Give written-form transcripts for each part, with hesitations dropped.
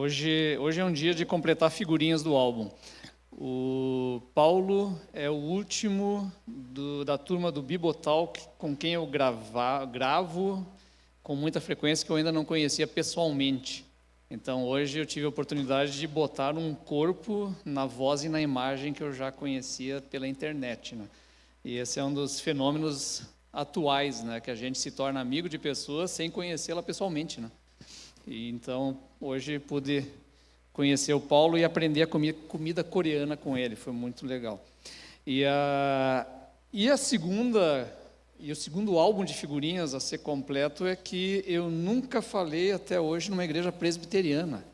Hoje é um dia de completar figurinhas do álbum. O Paulo é o último da turma do Bibotalk com quem eu gravo com muita frequência, que eu ainda não conhecia pessoalmente. Então hoje eu tive a oportunidade de botar um corpo na voz e na imagem que eu já conhecia pela internet, né? E esse é um dos fenômenos atuais, né? Que a gente se torna amigo de pessoas sem conhecê-la pessoalmente, né? E então hoje pude conhecer o Paulo e aprender a comer comida coreana com ele, foi muito legal. E o segundo álbum de figurinhas a ser completo é que eu nunca falei até hoje numa igreja presbiteriana.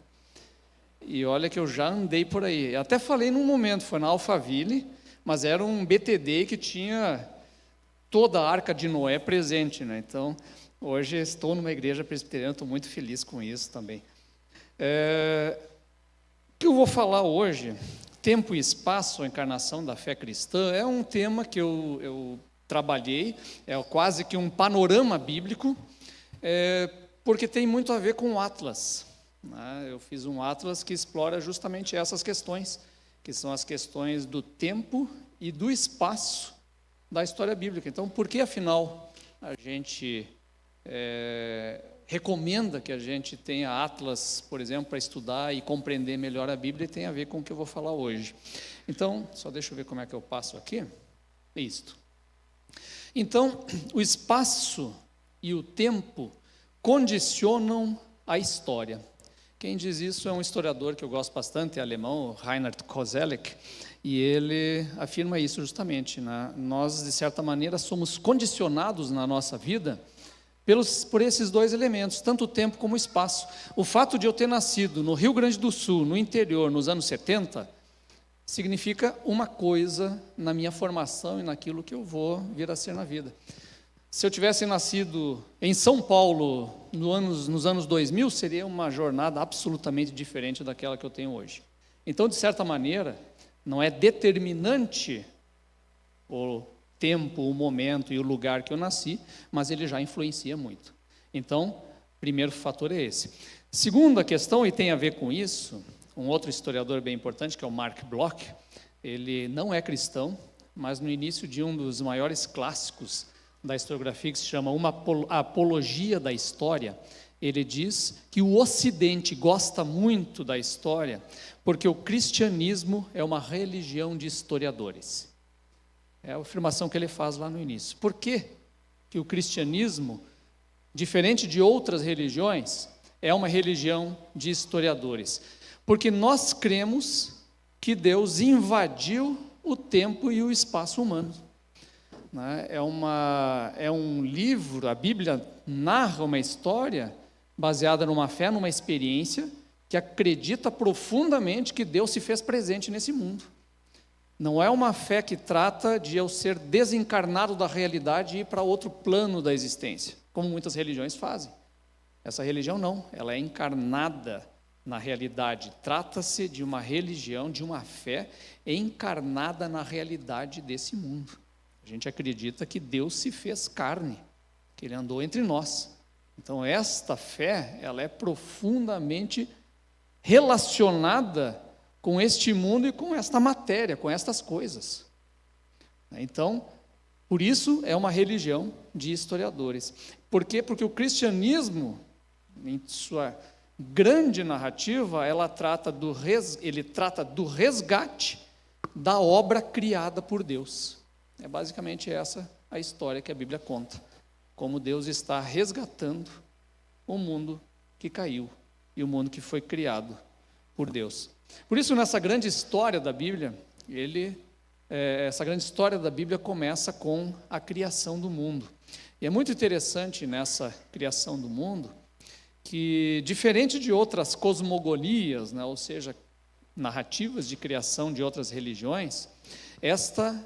E olha que eu já andei por aí. Até falei num momento, foi na Alphaville, mas era um BTD que tinha toda a Arca de Noé presente, né? Então, hoje estou numa igreja presbiteriana, estou muito feliz com isso também. O que eu vou falar hoje, tempo e espaço, a encarnação da fé cristã, é um tema que eu trabalhei, é quase que um panorama bíblico, porque tem muito a ver com o Atlas, né? Eu fiz um Atlas que explora justamente essas questões, que são as questões do tempo e do espaço da história bíblica. Então, por que afinal a gente recomenda que a gente tenha Atlas, por exemplo, para estudar e compreender melhor a Bíblia, e tem a ver com o que eu vou falar hoje. Então, só deixa eu ver como é que eu passo aqui. Isto. Então, o espaço e o tempo condicionam a história. Quem diz isso é um historiador que eu gosto bastante, é alemão, Reinhard Koselleck, e ele afirma isso justamente, né? Nós, de certa maneira, somos condicionados na nossa vida por esses dois elementos, tanto o tempo como o espaço. O fato de eu ter nascido no Rio Grande do Sul, no interior, nos anos 70, significa uma coisa na minha formação e naquilo que eu vou vir a ser na vida. Se eu tivesse nascido em São Paulo nos anos 2000, seria uma jornada absolutamente diferente daquela que eu tenho hoje. Então, de certa maneira, não é determinante o tempo, o momento e o lugar que eu nasci, mas ele já influencia muito. Então, primeiro fator é esse. Segunda questão, e tem a ver com isso, um outro historiador bem importante, que é o Mark Bloch, ele não é cristão, mas no início de um dos maiores clássicos da historiografia, que se chama Uma Apologia da História, ele diz que o Ocidente gosta muito da história, porque o cristianismo é uma religião de historiadores. É a afirmação que ele faz lá no início. Por que que o cristianismo, diferente de outras religiões, é uma religião de historiadores? Porque nós cremos que Deus invadiu o tempo e o espaço humano. É um livro, a Bíblia narra uma história baseada numa fé, numa experiência, que acredita profundamente que Deus se fez presente nesse mundo. Não é uma fé que trata de eu ser desencarnado da realidade e ir para outro plano da existência, como muitas religiões fazem. Essa religião não, ela é encarnada na realidade. Trata-se de uma religião, de uma fé encarnada na realidade desse mundo. A gente acredita que Deus se fez carne, que Ele andou entre nós. Então esta fé, ela é profundamente relacionada com este mundo e com esta matéria, com estas coisas. Então, por isso é uma religião de historiadores. Por quê? Porque o cristianismo, em sua grande narrativa, ele trata do resgate da obra criada por Deus. É basicamente essa a história que a Bíblia conta. Como Deus está resgatando o mundo que caiu e o mundo que foi criado por Deus. Por isso, nessa grande história da Bíblia, essa grande história da Bíblia começa com a criação do mundo. E é muito interessante nessa criação do mundo que, diferente de outras cosmogonias, né, ou seja, narrativas de criação de outras religiões, esta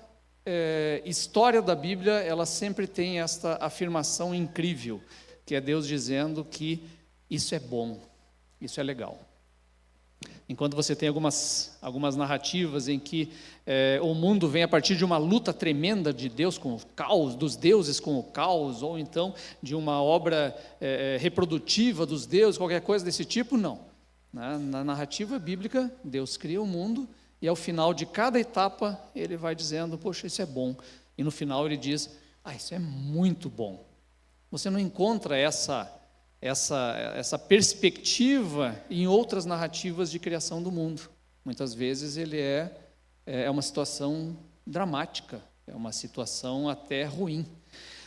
história da Bíblia, ela sempre tem esta afirmação incrível, que é Deus dizendo que isso é bom, isso é legal. Enquanto você tem algumas narrativas em que o mundo vem a partir de uma luta tremenda de Deus com o caos, dos deuses com o caos, ou então de uma obra reprodutiva dos deuses, qualquer coisa desse tipo, não. Na narrativa bíblica, Deus cria o mundo e ao final de cada etapa ele vai dizendo, poxa, isso é bom. E no final ele diz, isso é muito bom. Você não encontra essa perspectiva em outras narrativas de criação do mundo. Muitas vezes ele é uma situação dramática, é uma situação até ruim.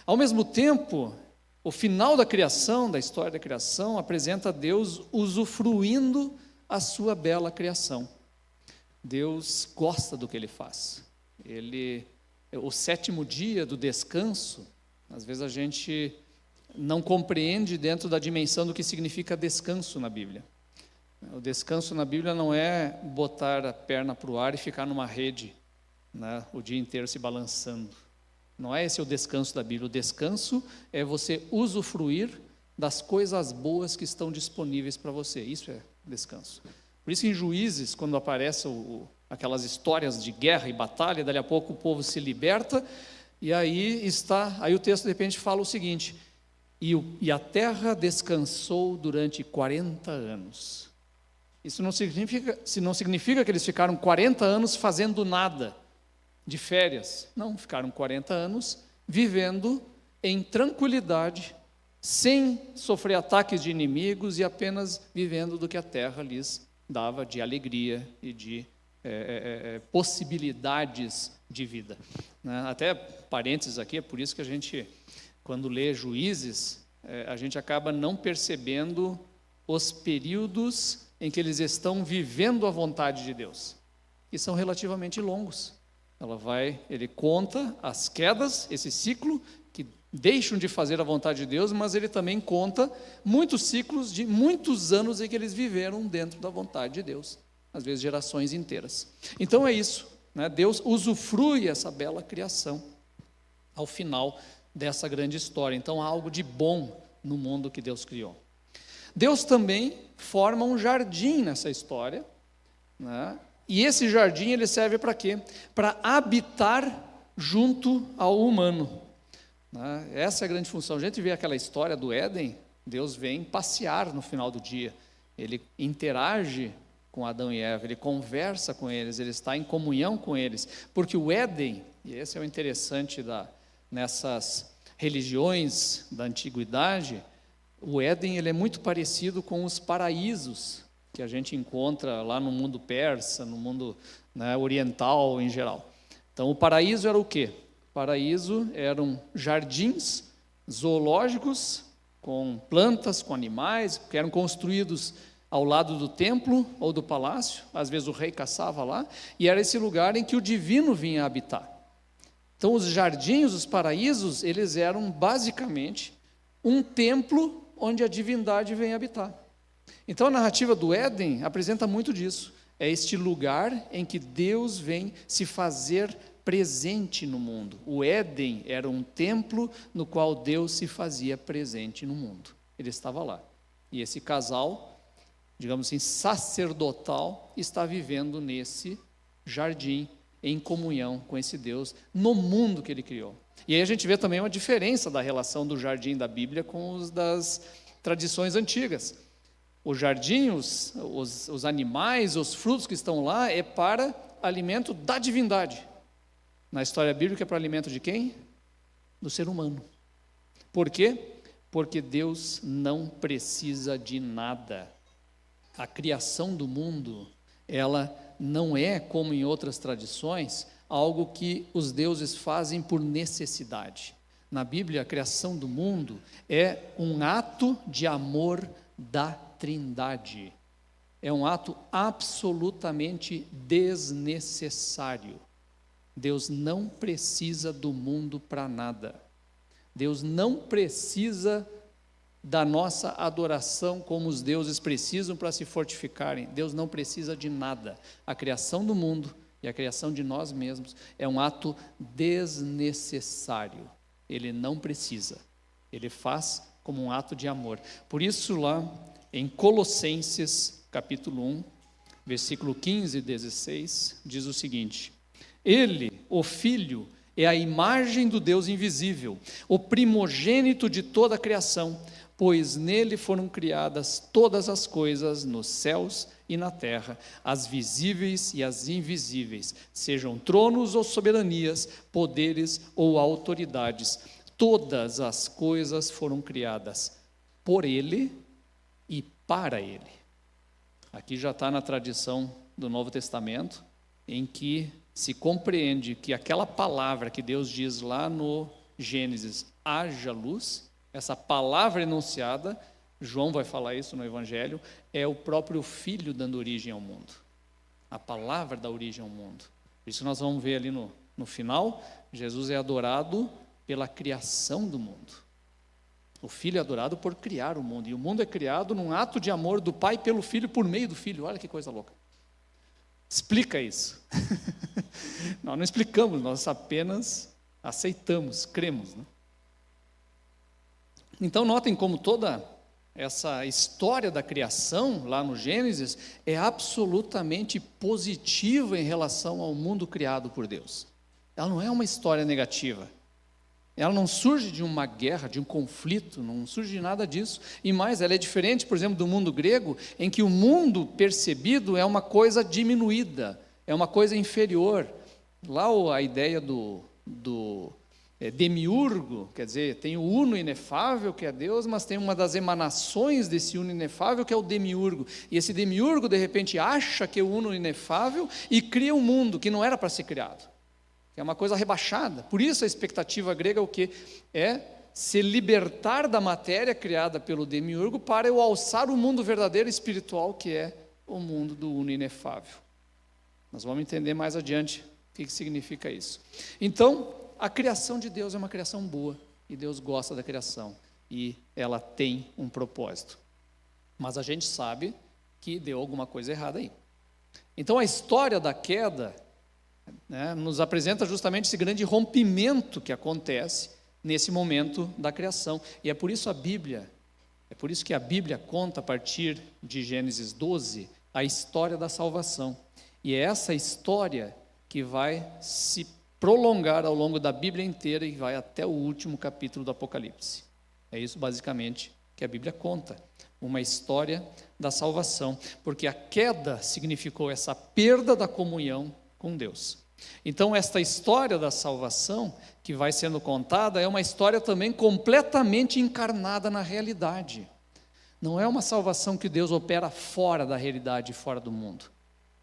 Ao mesmo tempo, o final da criação, da história da criação, apresenta Deus usufruindo a sua bela criação. Deus gosta do que Ele faz. O sétimo dia do descanso, às vezes a gente não compreende dentro da dimensão do que significa descanso na Bíblia. O descanso na Bíblia não é botar a perna para o ar e ficar numa rede, o dia inteiro se balançando. Não é esse o descanso da Bíblia. O descanso é você usufruir das coisas boas que estão disponíveis para você. Isso é descanso. Por isso que em Juízes, quando aparecem aquelas histórias de guerra e batalha, dali a pouco o povo se liberta, e aí o texto de repente fala o seguinte, e a terra descansou durante 40 anos. Isso não significa que eles ficaram 40 anos fazendo nada, de férias. Não, ficaram 40 anos vivendo em tranquilidade, sem sofrer ataques de inimigos e apenas vivendo do que a terra lhes dava de alegria e de possibilidades de vida. Até parênteses aqui, é por isso que a gente, quando lê Juízes, a gente acaba não percebendo os períodos em que eles estão vivendo a vontade de Deus, que são relativamente longos. Ele conta as quedas, esse ciclo, que deixam de fazer a vontade de Deus, mas ele também conta muitos ciclos de muitos anos em que eles viveram dentro da vontade de Deus, às vezes gerações inteiras. Então é isso, Deus usufrui essa bela criação ao final dessa grande história. Então há algo de bom no mundo que Deus criou. Deus também forma um jardim nessa história, e esse jardim ele serve para quê? Para habitar junto ao humano. Essa é a grande função. A gente vê aquela história do Éden, Deus vem passear no final do dia, ele interage com Adão e Eva, ele conversa com eles, ele está em comunhão com eles, porque o Éden, e esse é o interessante nessas religiões da antiguidade, o Éden ele é muito parecido com os paraísos que a gente encontra lá no mundo persa, no mundo oriental em geral. Então o paraíso era o quê? O paraíso eram jardins zoológicos com plantas, com animais, que eram construídos ao lado do templo ou do palácio. Às vezes o rei caçava lá, e era esse lugar em que o divino vinha habitar. Então os jardins, os paraísos, eles eram basicamente um templo onde a divindade vem habitar. Então a narrativa do Éden apresenta muito disso. É este lugar em que Deus vem se fazer presente no mundo. O Éden era um templo no qual Deus se fazia presente no mundo. Ele estava lá. E esse casal, digamos assim, sacerdotal, está vivendo nesse jardim, em comunhão com esse Deus, no mundo que Ele criou. E aí a gente vê também uma diferença da relação do jardim da Bíblia com os das tradições antigas. O jardim, os animais, os frutos que estão lá, é para alimento da divindade. Na história bíblica é para alimento de quem? Do ser humano. Por quê? Porque Deus não precisa de nada. A criação do mundo, ela não é, como em outras tradições, algo que os deuses fazem por necessidade. Na Bíblia, a criação do mundo é um ato de amor da Trindade. É um ato absolutamente desnecessário. Deus não precisa do mundo para nada. Deus não precisa da nossa adoração como os deuses precisam para se fortificarem. Deus não precisa de nada. A criação do mundo e a criação de nós mesmos é um ato desnecessário. Ele não precisa. Ele faz como um ato de amor. Por isso lá em Colossenses capítulo 1, versículo 15 e 16, diz o seguinte: Ele, o Filho, é a imagem do Deus invisível, o primogênito de toda a criação, pois nele foram criadas todas as coisas nos céus e na terra, as visíveis e as invisíveis, sejam tronos ou soberanias, poderes ou autoridades. Todas as coisas foram criadas por ele e para ele. Aqui já está na tradição do Novo Testamento, em que se compreende que aquela palavra que Deus diz lá no Gênesis, haja luz, essa palavra enunciada, João vai falar isso no Evangelho, é o próprio Filho dando origem ao mundo. A palavra dá origem ao mundo. Isso nós vamos ver ali no final, Jesus é adorado pela criação do mundo. O Filho é adorado por criar o mundo, e o mundo é criado num ato de amor do Pai pelo Filho, por meio do Filho. Olha que coisa louca. Explica isso. Nós não explicamos, nós apenas aceitamos, cremos, né? Então notem como toda essa história da criação lá no Gênesis é absolutamente positiva em relação ao mundo criado por Deus. Ela não é uma história negativa. Ela não surge de uma guerra, de um conflito, não surge de nada disso. E mais, ela é diferente, por exemplo, do mundo grego, em que o mundo percebido é uma coisa diminuída, é uma coisa inferior. Lá a ideia do demiurgo, quer dizer, tem o uno inefável, que é Deus, mas tem uma das emanações desse uno inefável, que é o demiurgo. E esse demiurgo, de repente, acha que é o uno inefável e cria um mundo que não era para ser criado. É uma coisa rebaixada. Por isso a expectativa grega é o quê? É se libertar da matéria criada pelo demiurgo para eu alçar o mundo verdadeiro espiritual, que é o mundo do uno inefável. Nós vamos entender mais adiante o que significa isso. Então, a criação de Deus é uma criação boa, e Deus gosta da criação, e ela tem um propósito. Mas a gente sabe que deu alguma coisa errada aí. Então, a história da queda, né, nos apresenta justamente esse grande rompimento que acontece nesse momento da criação. E é por isso que a Bíblia conta a partir de Gênesis 12 a história da salvação. E é essa história que vai se prolongar ao longo da Bíblia inteira e vai até o último capítulo do Apocalipse. É isso basicamente que a Bíblia conta, uma história da salvação, porque a queda significou essa perda da comunhão com Deus. Então esta história da salvação que vai sendo contada é uma história também completamente encarnada na realidade. Não é uma salvação que Deus opera fora da realidade, fora do mundo.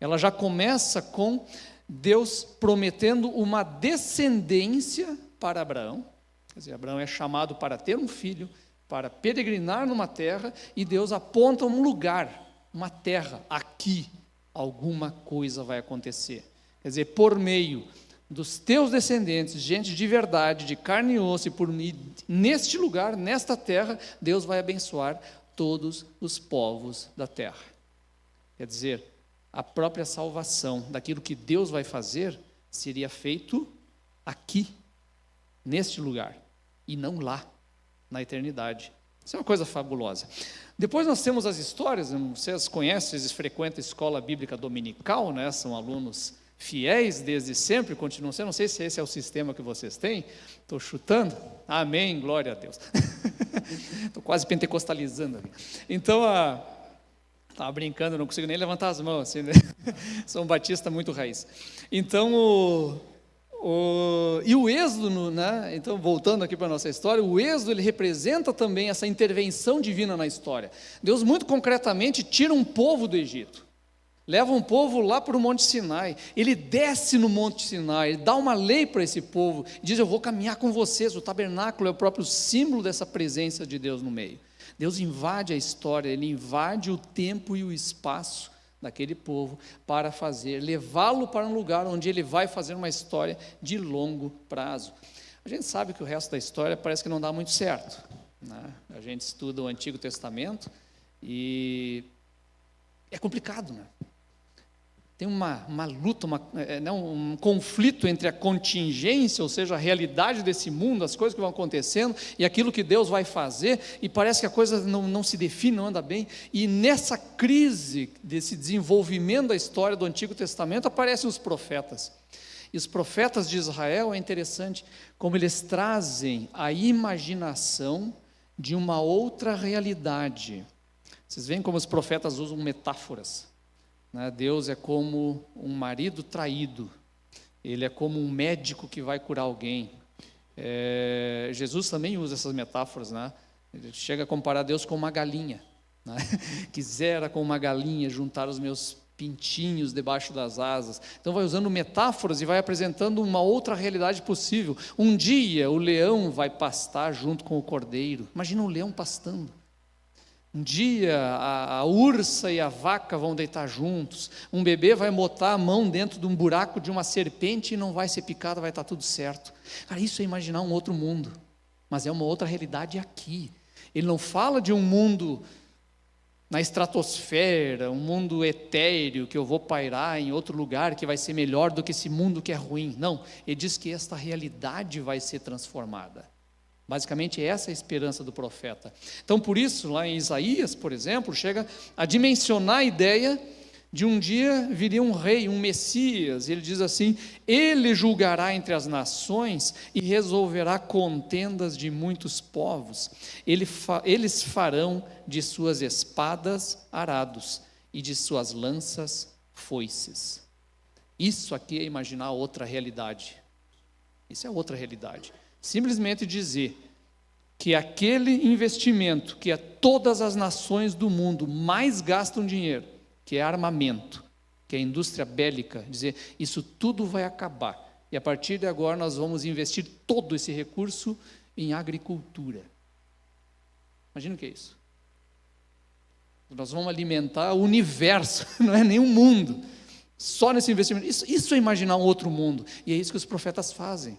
Ela já começa com Deus prometendo uma descendência para Abraão. Quer dizer, Abraão é chamado para ter um filho, para peregrinar numa terra, e Deus aponta um lugar, uma terra, aqui alguma coisa vai acontecer. Quer dizer, por meio dos teus descendentes, gente de verdade, de carne e osso, e neste lugar, nesta terra, Deus vai abençoar todos os povos da terra. Quer dizer, a própria salvação daquilo que Deus vai fazer seria feito aqui, neste lugar, e não lá, na eternidade. Isso é uma coisa fabulosa. Depois nós temos as histórias, vocês conhecem, vocês frequentam a escola bíblica dominical, né? São alunos fiéis desde sempre, continuam sendo. Não sei se esse é o sistema que vocês têm, estou chutando. Amém, glória a Deus. Estou quase pentecostalizando aqui. Então, estava brincando, não consigo nem levantar as mãos, assim, né? Sou um batista muito raiz. Então, e o êxodo, né? Então, voltando aqui para a nossa história, o êxodo ele representa também essa intervenção divina na história. Deus muito concretamente tira um povo do Egito, leva um povo lá para o Monte Sinai, ele desce no Monte Sinai, ele dá uma lei para esse povo, diz: eu vou caminhar com vocês. O tabernáculo é o próprio símbolo dessa presença de Deus no meio. Deus invade a história, ele invade o tempo e o espaço daquele povo para levá-lo para um lugar onde ele vai fazer uma história de longo prazo. A gente sabe que o resto da história parece que não dá muito certo, né? A gente estuda o Antigo Testamento e é complicado, né? Tem uma luta, um conflito entre a contingência, ou seja, a realidade desse mundo, as coisas que vão acontecendo, e aquilo que Deus vai fazer, e parece que a coisa não se define, não anda bem, e nessa crise, desse desenvolvimento da história do Antigo Testamento, aparecem os profetas. E os profetas de Israel, é interessante como eles trazem a imaginação de uma outra realidade. Vocês veem como os profetas usam metáforas, né? Deus é como um marido traído, Ele é como um médico que vai curar alguém. Jesus também usa essas metáforas, né? Ele chega a comparar Deus com uma galinha, né? Quisera com uma galinha juntar os meus pintinhos debaixo das asas. Então vai usando metáforas e vai apresentando uma outra realidade possível. Um dia o leão vai pastar junto com o cordeiro. Imagina um leão pastando. Um dia a ursa e a vaca vão deitar juntos. Um bebê vai botar a mão dentro de um buraco de uma serpente e não vai ser picado, vai estar tudo certo. Cara, isso é imaginar um outro mundo, mas é uma outra realidade aqui. Ele não fala de um mundo na estratosfera, um mundo etéreo que eu vou pairar em outro lugar que vai ser melhor do que esse mundo que é ruim. Não, ele diz que esta realidade vai ser transformada. Basicamente essa é a esperança do profeta. Então por isso lá em Isaías, por exemplo, chega a dimensionar a ideia de um dia viria um rei, um Messias. Ele diz assim: ele julgará entre as nações e resolverá contendas de muitos povos. Eles farão de suas espadas arados e de suas lanças foices. Isso aqui é imaginar outra realidade. Isso é outra realidade. Simplesmente dizer que aquele investimento que todas as nações do mundo mais gastam dinheiro, que é armamento, que é a indústria bélica, dizer, isso tudo vai acabar, e a partir de agora nós vamos investir todo esse recurso em agricultura. Imagina o que é isso. Nós vamos alimentar o universo, não é nem o mundo, só nesse investimento. Isso é imaginar um outro mundo, e é isso que os profetas fazem.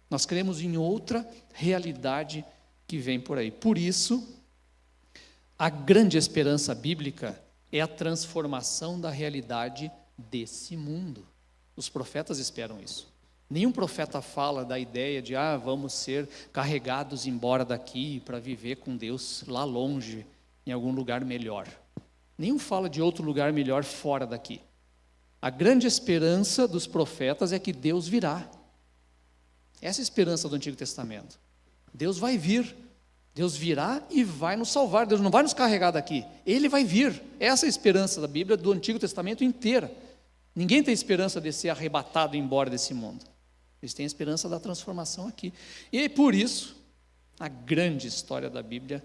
Nós cremos em outra realidade que vem por aí. Por isso, a grande esperança bíblica é a transformação da realidade desse mundo. Os profetas esperam isso. Nenhum profeta fala da ideia de, vamos ser carregados embora daqui para viver com Deus lá longe, em algum lugar melhor. Nenhum fala de outro lugar melhor fora daqui. A grande esperança dos profetas é que Deus virá. Essa é a esperança do Antigo Testamento. Deus vai vir. Deus virá e vai nos salvar. Deus não vai nos carregar daqui. Ele vai vir. Essa é a esperança da Bíblia, do Antigo Testamento inteira. Ninguém tem esperança de ser arrebatado embora desse mundo. Eles têm a esperança da transformação aqui. E por isso, a grande história da Bíblia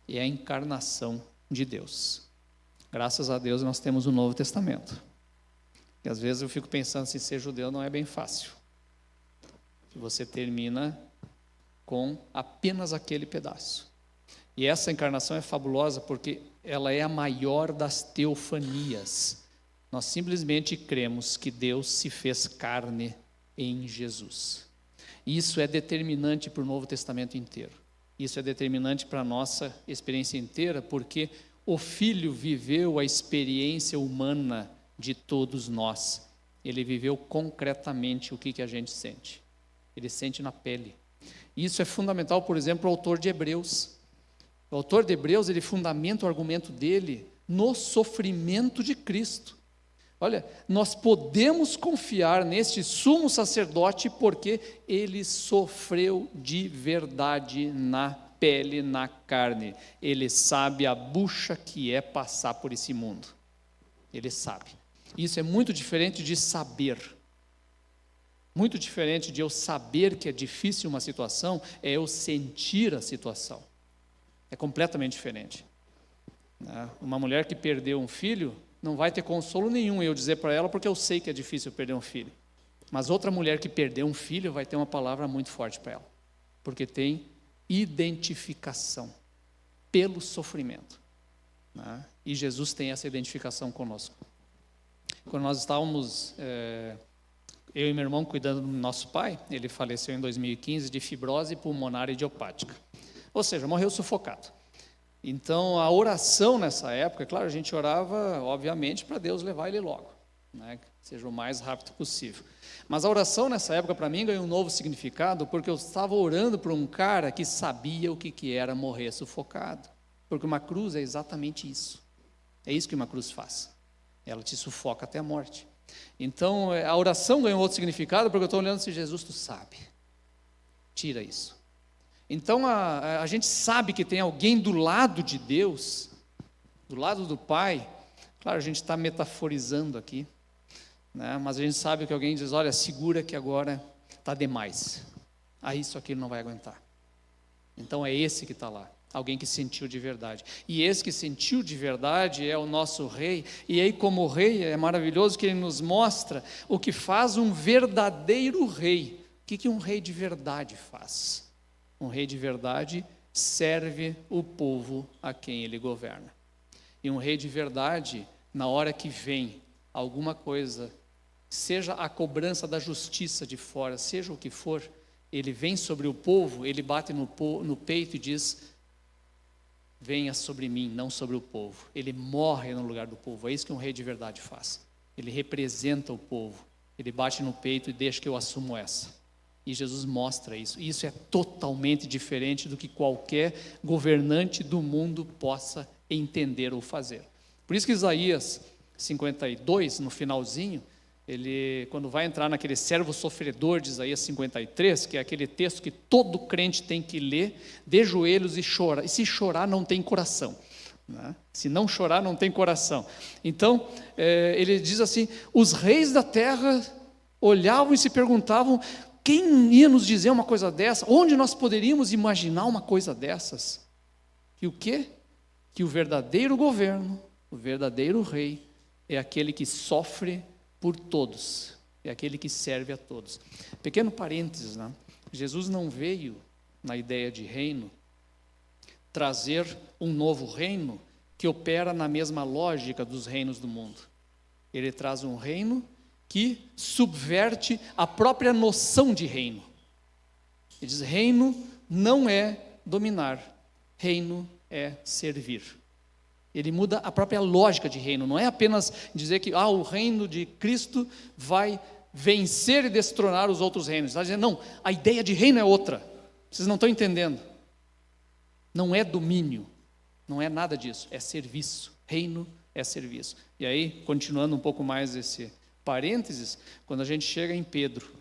é a encarnação de Deus. Graças a Deus nós temos o Novo Testamento. E às vezes eu fico pensando assim, ser judeu não é bem fácil. Você termina com apenas aquele pedaço. E essa encarnação é fabulosa porque ela é a maior das teofanias. Nós simplesmente cremos que Deus se fez carne em Jesus. Isso é determinante para o Novo Testamento inteiro. Isso é determinante para a nossa experiência inteira, porque o Filho viveu a experiência humana de todos nós. Ele viveu concretamente o que a gente sente. Ele sente na pele. Isso é fundamental, por exemplo, o autor de Hebreus. O autor de Hebreus, ele fundamenta o argumento dele no sofrimento de Cristo. Olha, nós podemos confiar neste sumo sacerdote porque ele sofreu de verdade na pele, na carne. Ele sabe a bucha que é passar por esse mundo. Ele sabe. Isso é muito diferente de saber. Muito diferente de eu saber que é difícil uma situação, é eu sentir a situação. É completamente diferente. Uma mulher que perdeu um filho, não vai ter consolo nenhum eu dizer para ela, porque eu sei que é difícil perder um filho. Mas outra mulher que perdeu um filho vai ter uma palavra muito forte para ela, porque tem identificação pelo sofrimento. E Jesus tem essa identificação conosco. Quando nós estávamos... eu e meu irmão cuidando do nosso pai, ele faleceu em 2015 de fibrose pulmonar idiopática. Ou seja, morreu sufocado. Então, a oração nessa época, claro, a gente orava, obviamente, para Deus levar ele logo, que seja o mais rápido possível. Mas a oração nessa época, para mim, ganhou um novo significado, porque eu estava orando por um cara que sabia o que era morrer sufocado. Porque uma cruz é exatamente isso. É isso que uma cruz faz. Ela te sufoca até a morte. Então, a oração ganhou outro significado, porque eu estou olhando assim, Jesus, tu sabe, tira isso. Então a gente sabe que tem alguém do lado de Deus, do lado do Pai. Claro, a gente está metaforizando aqui, né? Mas a gente sabe que alguém diz, olha, segura que agora está demais. Aí isso aqui não vai aguentar. Então é esse que está lá, alguém que sentiu de verdade. E esse que sentiu de verdade é o nosso rei. E aí, como rei, é maravilhoso que ele nos mostra o que faz um verdadeiro rei. O que um rei de verdade faz? Um rei de verdade serve o povo a quem ele governa. E um rei de verdade, na hora que vem alguma coisa, seja a cobrança da justiça de fora, seja o que for, ele vem sobre o povo, ele bate no peito e diz, venha sobre mim, não sobre o povo. Ele morre no lugar do povo. É isso que um rei de verdade faz. Ele representa o povo. Ele bate no peito e deixa que eu assumo essa. E Jesus mostra isso. E isso é totalmente diferente do que qualquer governante do mundo possa entender ou fazer. Por isso que Isaías 52, no finalzinho, ele, quando vai entrar naquele servo sofredor de Isaías 53, que é aquele texto que todo crente tem que ler, de joelhos e chorar. E se chorar, não tem coração, né? Se não chorar, não tem coração. Então, ele diz assim, os reis da terra olhavam e se perguntavam, quem ia nos dizer uma coisa dessa? Onde nós poderíamos imaginar uma coisa dessas? Que o quê? Que o verdadeiro governo, o verdadeiro rei, é aquele que sofre por todos, é aquele que serve a todos. Pequeno parênteses, né? Jesus não veio, na ideia de reino, trazer um novo reino que opera na mesma lógica dos reinos do mundo. Ele traz um reino que subverte a própria noção de reino. Ele diz, reino não é dominar, reino é servir. Ele muda a própria lógica de reino, não é apenas dizer que o reino de Cristo vai vencer e destronar os outros reinos. Ele está dizendo, não, a ideia de reino é outra, vocês não estão entendendo. Não é domínio, não é nada disso, é serviço. Reino é serviço. E aí, continuando um pouco mais esse parênteses, quando a gente chega em Pedro,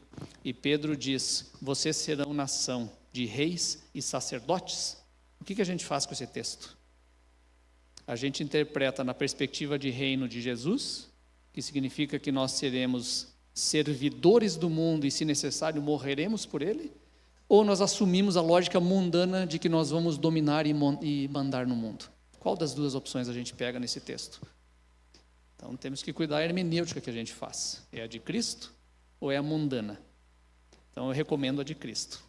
e Pedro diz, vocês serão nação de reis e sacerdotes, o que a gente faz com esse texto? A gente interpreta na perspectiva de reino de Jesus, que significa que nós seremos servidores do mundo e, se necessário, morreremos por ele, ou nós assumimos a lógica mundana de que nós vamos dominar e mandar no mundo? Qual das duas opções a gente pega nesse texto? Então temos que cuidar da hermenêutica que a gente faz. É a de Cristo ou é a mundana? Então eu recomendo a de Cristo.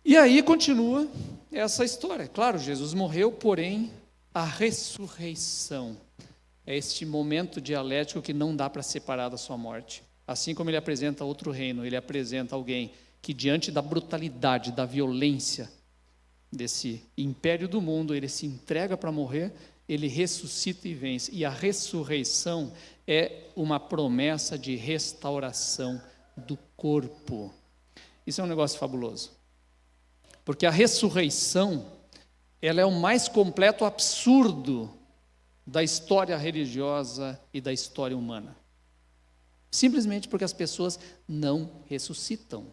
E aí continua essa história. Claro, Jesus morreu, porém a ressurreição é este momento dialético que não dá para separar da sua morte. Assim como ele apresenta outro reino, ele apresenta alguém que, diante da brutalidade, da violência desse império do mundo, ele se entrega para morrer, ele ressuscita e vence. E a ressurreição é uma promessa de restauração do corpo. Isso é um negócio fabuloso. Porque a ressurreição, ela é o mais completo absurdo da história religiosa e da história humana. Simplesmente porque as pessoas não ressuscitam.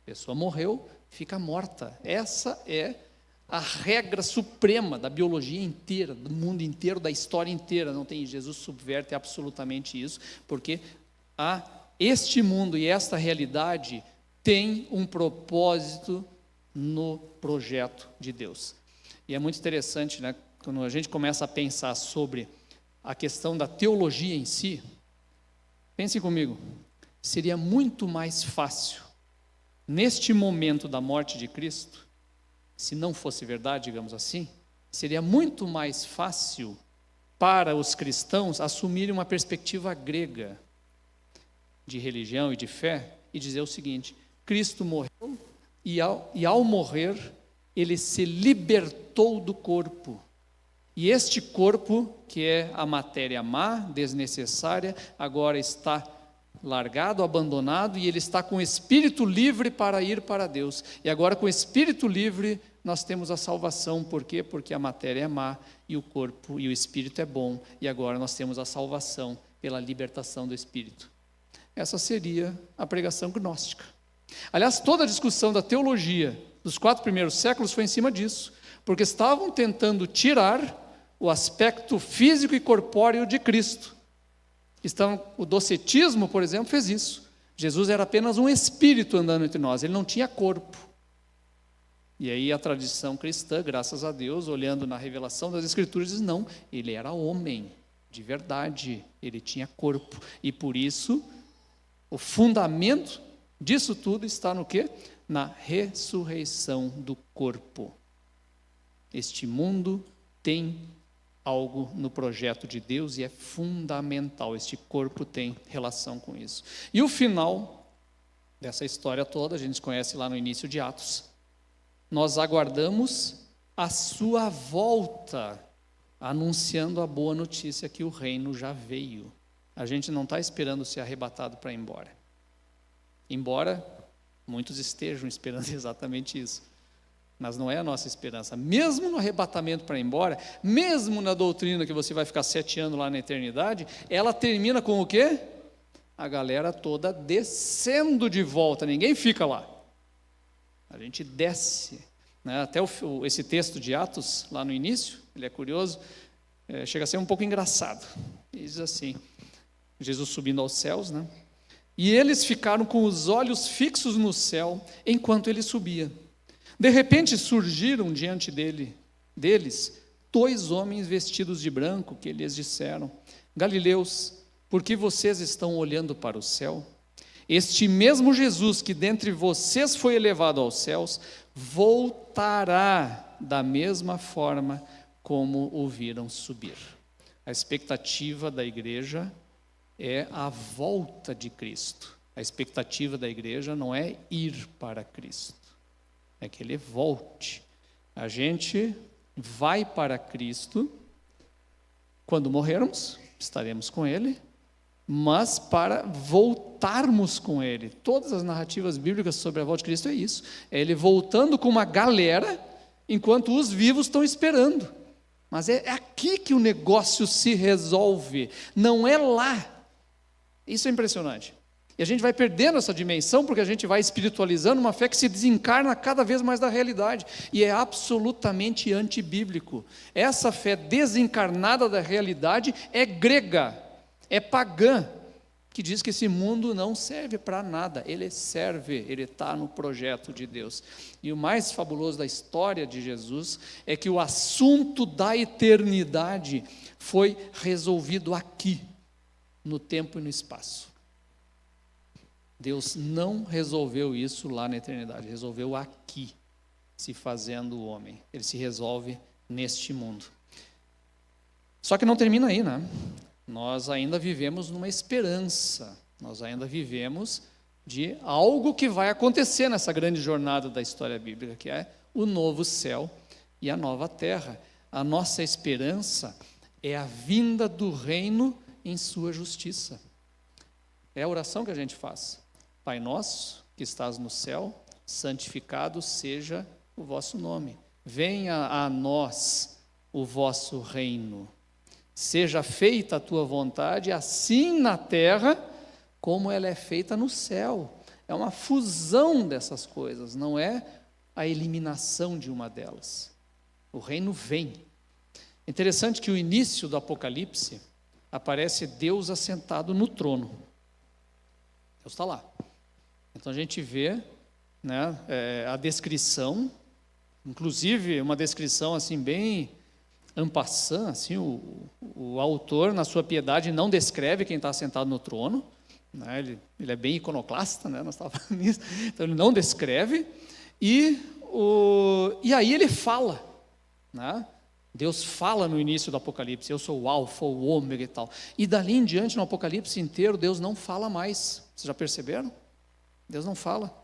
A pessoa morreu, fica morta. Essa é a regra suprema da biologia inteira, do mundo inteiro, da história inteira. Não tem, Jesus subverte absolutamente isso, porque este mundo e esta realidade tem um propósito no projeto de Deus. E é muito interessante, né, quando a gente começa a pensar sobre a questão da teologia em si. Pensem comigo, seria muito mais fácil, neste momento da morte de Cristo, se não fosse verdade, digamos assim, seria muito mais fácil para os cristãos assumirem uma perspectiva grega de religião e de fé e dizer o seguinte: Cristo morreu e ao morrer, ele se libertou do corpo. E este corpo, que é a matéria má, desnecessária, agora está largado, abandonado, e ele está com o espírito livre para ir para Deus. E agora, com o espírito livre, nós temos a salvação. Por quê? Porque a matéria é má e o corpo e o espírito é bom. E agora nós temos a salvação pela libertação do espírito. Essa seria a pregação gnóstica. Aliás, toda a discussão da teologia dos 4 primeiros séculos foi em cima disso, porque estavam tentando tirar o aspecto físico e corpóreo de Cristo. O docetismo, por exemplo, fez isso. Jesus era apenas um espírito andando entre nós, ele não tinha corpo. E aí a tradição cristã, graças a Deus, olhando na revelação das Escrituras, diz não, ele era homem, de verdade, ele tinha corpo. E por isso, o fundamento disso tudo está no quê? Na ressurreição do corpo. Este mundo tem algo no projeto de Deus e é fundamental, este corpo tem relação com isso. E o final dessa história toda, a gente conhece lá no início de Atos, nós aguardamos a sua volta, anunciando a boa notícia que o reino já veio. A gente não está esperando ser arrebatado para ir embora. Embora muitos estejam esperando exatamente isso. Mas não é a nossa esperança. Mesmo no arrebatamento para ir embora, mesmo na doutrina que você vai ficar 7 anos lá na eternidade, ela termina com o quê? A galera toda descendo de volta, ninguém fica lá. A gente desce. Né? Até esse texto de Atos, lá no início, ele é curioso, chega a ser um pouco engraçado. Diz assim, Jesus subindo aos céus, né? E eles ficaram com os olhos fixos no céu, enquanto ele subia. De repente surgiram diante deles 2 homens vestidos de branco, que lhes disseram: Galileus, por que vocês estão olhando para o céu? Este mesmo Jesus que dentre vocês foi elevado aos céus, voltará da mesma forma como o viram subir. A expectativa da igreja é a volta de Cristo. A expectativa da igreja não é ir para Cristo, é que ele volte. A gente vai para Cristo, quando morrermos, estaremos com ele, mas para voltarmos com ele. Todas as narrativas bíblicas sobre a volta de Cristo é isso, é ele voltando com uma galera, enquanto os vivos estão esperando. Mas é aqui que o negócio se resolve, não é lá. Isso é impressionante. E a gente vai perdendo essa dimensão, porque a gente vai espiritualizando uma fé que se desencarna cada vez mais da realidade, e é absolutamente antibíblico. Essa fé desencarnada da realidade é grega, é pagã, que diz que esse mundo não serve para nada, ele serve, ele está no projeto de Deus. E o mais fabuloso da história de Jesus é que o assunto da eternidade foi resolvido aqui, no tempo e no espaço. Deus não resolveu isso lá na eternidade, resolveu aqui, se fazendo o homem. Ele se resolve neste mundo. Só que não termina aí, né? Nós ainda vivemos numa esperança, nós ainda vivemos de algo que vai acontecer nessa grande jornada da história bíblica, que é o novo céu e a nova terra. A nossa esperança é a vinda do reino em sua justiça. É a oração que a gente faz. Pai nosso, que estás no céu, santificado seja o vosso nome. Venha a nós o vosso reino. Seja feita a tua vontade, assim na terra, como ela é feita no céu. É uma fusão dessas coisas, não é a eliminação de uma delas. O reino vem. Interessante que o início do Apocalipse aparece Deus assentado no trono. Deus está lá. Então a gente vê, né, a descrição, inclusive uma descrição assim bem en passant, assim, o autor na sua piedade não descreve quem está sentado no trono, né, ele é bem iconoclasta, né, nós estávamos falando nisso, então ele não descreve, e aí ele fala, né? Deus fala no início do Apocalipse, eu sou o alfa, o ômega e tal, e dali em diante no Apocalipse inteiro Deus não fala mais. Vocês já perceberam? Deus não fala.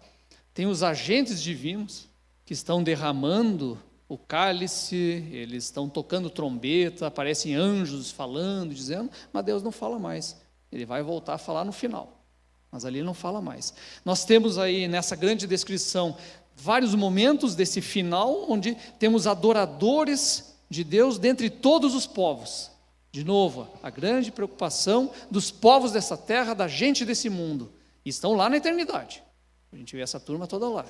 Tem os agentes divinos que estão derramando o cálice, eles estão tocando trombeta, aparecem anjos falando, dizendo, mas Deus não fala mais. Ele vai voltar a falar no final, mas ali ele não fala mais. Nós temos aí nessa grande descrição vários momentos desse final, onde temos adoradores de Deus dentre todos os povos. De novo, a grande preocupação dos povos dessa terra, da gente desse mundo, estão lá na eternidade. A gente vê essa turma toda lá.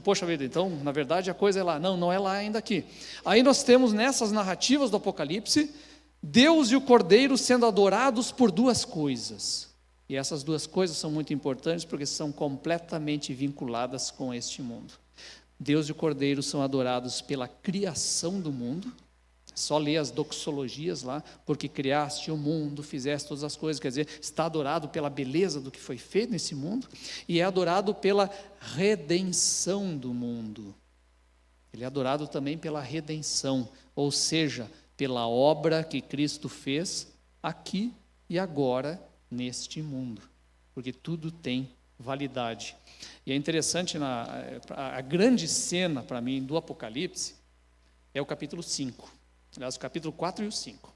Poxa vida, então, na verdade, a coisa é lá. Não, não é lá ainda aqui. Aí nós temos nessas narrativas do Apocalipse, Deus e o Cordeiro sendo adorados por duas coisas. E essas duas coisas são muito importantes porque são completamente vinculadas com este mundo. Deus e o Cordeiro são adorados pela criação do mundo. Só ler as doxologias lá, porque criaste o mundo, fizeste todas as coisas, quer dizer, está adorado pela beleza do que foi feito nesse mundo, e é adorado pela redenção do mundo. Ele é adorado também pela redenção, ou seja, pela obra que Cristo fez aqui e agora neste mundo, porque tudo tem validade. E é interessante, a grande cena para mim do Apocalipse é o capítulo 5. Aliás, o capítulo 4 e o 5.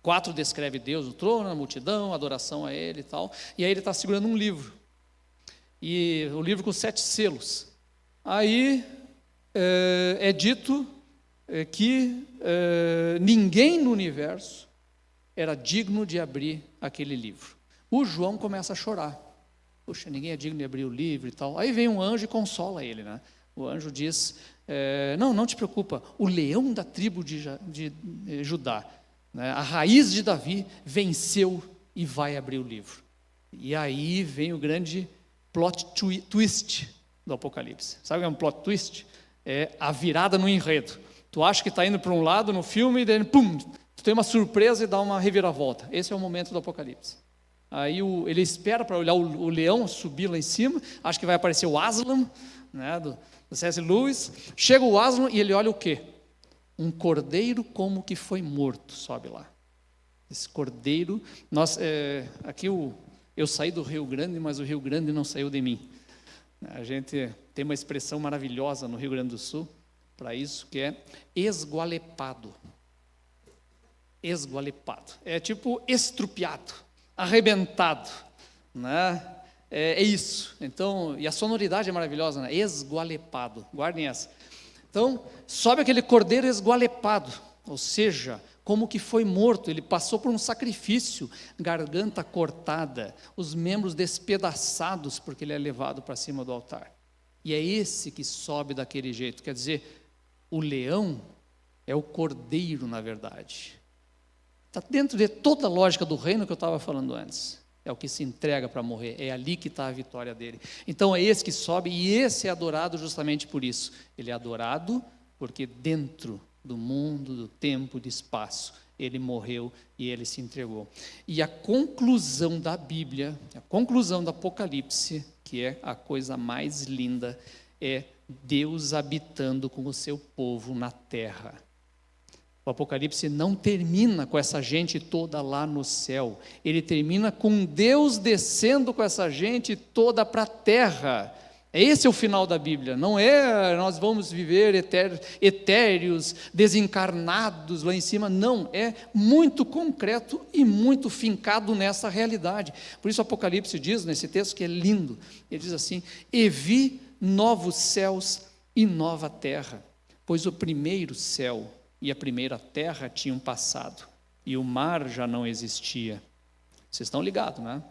4 descreve Deus no trono, na multidão, adoração a Ele e tal. E aí ele está segurando um livro. E o livro com 7 selos. Aí é dito que ninguém no universo era digno de abrir aquele livro. O João começa a chorar. Puxa, ninguém é digno de abrir o livro e tal. Aí vem um anjo e consola ele, né? O anjo diz, não te preocupa, o leão da tribo de Judá, né, a raiz de Davi, venceu e vai abrir o livro. E aí vem o grande plot twist do Apocalipse. Sabe o que é um plot twist? É a virada no enredo. Tu acha que está indo para um lado no filme, e daí, pum, tu tem uma surpresa e dá uma reviravolta. Esse é o momento do Apocalipse. Aí ele espera para olhar o leão subir lá em cima, acha que vai aparecer o Aslan, né, do C.S. Lewis. Chega o Aslan e ele olha o quê? Um cordeiro como que foi morto, sobe lá. Esse cordeiro, aqui eu saí do Rio Grande, mas o Rio Grande não saiu de mim. A gente tem uma expressão maravilhosa no Rio Grande do Sul para isso, que é esgualepado. Esgualepado. É tipo estrupiado, arrebentado, né? É isso. Então, e a sonoridade é maravilhosa, né? Esgualepado. Guardem essa. Então, sobe aquele cordeiro esgualepado, ou seja, como que foi morto. Ele passou por um sacrifício, garganta cortada, os membros despedaçados, porque ele é levado para cima do altar. E é esse que sobe daquele jeito. Quer dizer, o leão é o cordeiro, na verdade. Está dentro de toda a lógica do reino que eu estava falando antes. É o que se entrega para morrer, é ali que está a vitória dele. Então é esse que sobe, e esse é adorado justamente por isso. Ele é adorado porque dentro do mundo, do tempo, do espaço, ele morreu e ele se entregou. E a conclusão da Bíblia, a conclusão do Apocalipse, que é a coisa mais linda, é Deus habitando com o seu povo na terra. O Apocalipse não termina com essa gente toda lá no céu. Ele termina com Deus descendo com essa gente toda para a terra. Esse é o final da Bíblia. Não é nós vamos viver etéreos, desencarnados lá em cima. Não, é muito concreto e muito fincado nessa realidade. Por isso o Apocalipse diz, nesse texto que é lindo, ele diz assim, e vi novos céus e nova terra, pois o primeiro céu e a primeira terra tinham passado, e o mar já não existia. Vocês estão ligados, né?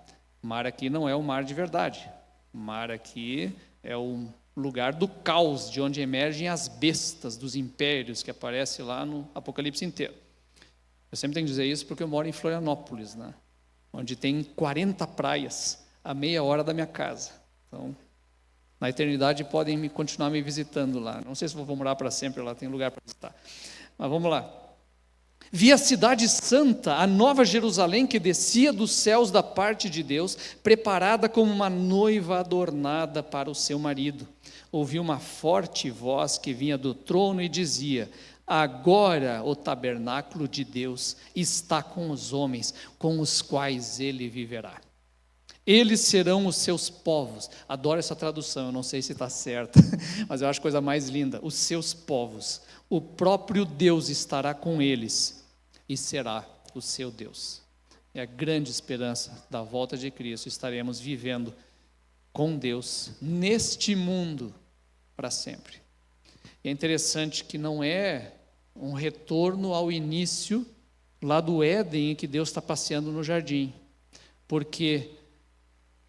O mar aqui não é o mar de verdade. O mar aqui é o lugar do caos, de onde emergem as bestas dos impérios, que aparece lá no Apocalipse inteiro. Eu sempre tenho que dizer isso porque eu moro em Florianópolis, né? Onde tem 40 praias, a meia hora da minha casa. Então, na eternidade podem continuar me visitando lá. Não sei se vou morar para sempre lá, tem lugar para visitar. Mas vamos lá. Vi a cidade santa, a nova Jerusalém, que descia dos céus da parte de Deus, preparada como uma noiva adornada para o seu marido. Ouvi uma forte voz que vinha do trono e dizia, agora o tabernáculo de Deus está com os homens, com os quais ele viverá. Eles serão os seus povos. Adoro essa tradução, eu não sei se está certa, mas eu acho a coisa mais linda. Os seus povos. O próprio Deus estará com eles e será o seu Deus. É a grande esperança da volta de Cristo. Estaremos vivendo com Deus neste mundo para sempre. É interessante que não é um retorno ao início lá do Éden, em que Deus está passeando no jardim, porque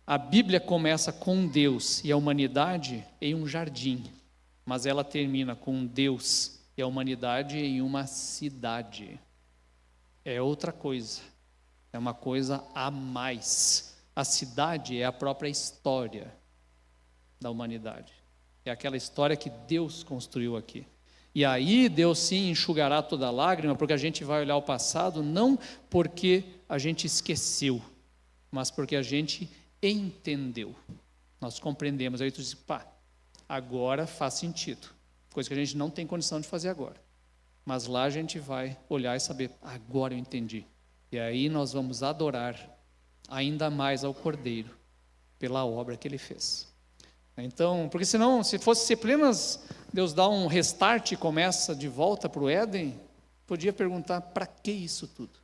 A Bíblia começa com Deus e a humanidade em um jardim, mas ela termina com Deus e a humanidade em uma cidade. É outra coisa, é uma coisa a mais. A cidade é a própria história da humanidade. É aquela história que Deus construiu aqui. E aí Deus sim enxugará toda lágrima, porque a gente vai olhar o passado, não porque a gente esqueceu, mas porque a gente entendeu. Nós compreendemos. Aí tu diz, pá, agora faz sentido. Coisa que a gente não tem condição de fazer agora. Mas lá a gente vai olhar e saber, agora eu entendi. E aí nós vamos adorar ainda mais ao Cordeiro pela obra que ele fez. Então, porque senão, se fosse apenas Deus dá um restart e começa de volta para o Éden, podia perguntar, para que isso tudo?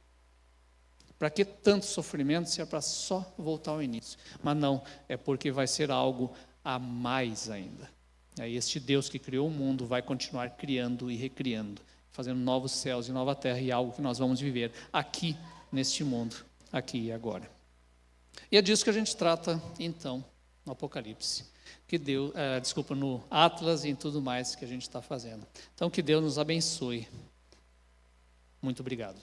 Para que tanto sofrimento se é para só voltar ao início? Mas não, é porque vai ser algo a mais ainda. Aí este Deus que criou o mundo vai continuar criando e recriando, fazendo novos céus e nova terra, e algo que nós vamos viver aqui neste mundo, aqui e agora. E é disso que a gente trata então no Apocalipse. Que Deus, no Atlas e em tudo mais que a gente está fazendo. Então que Deus nos abençoe. Muito obrigado.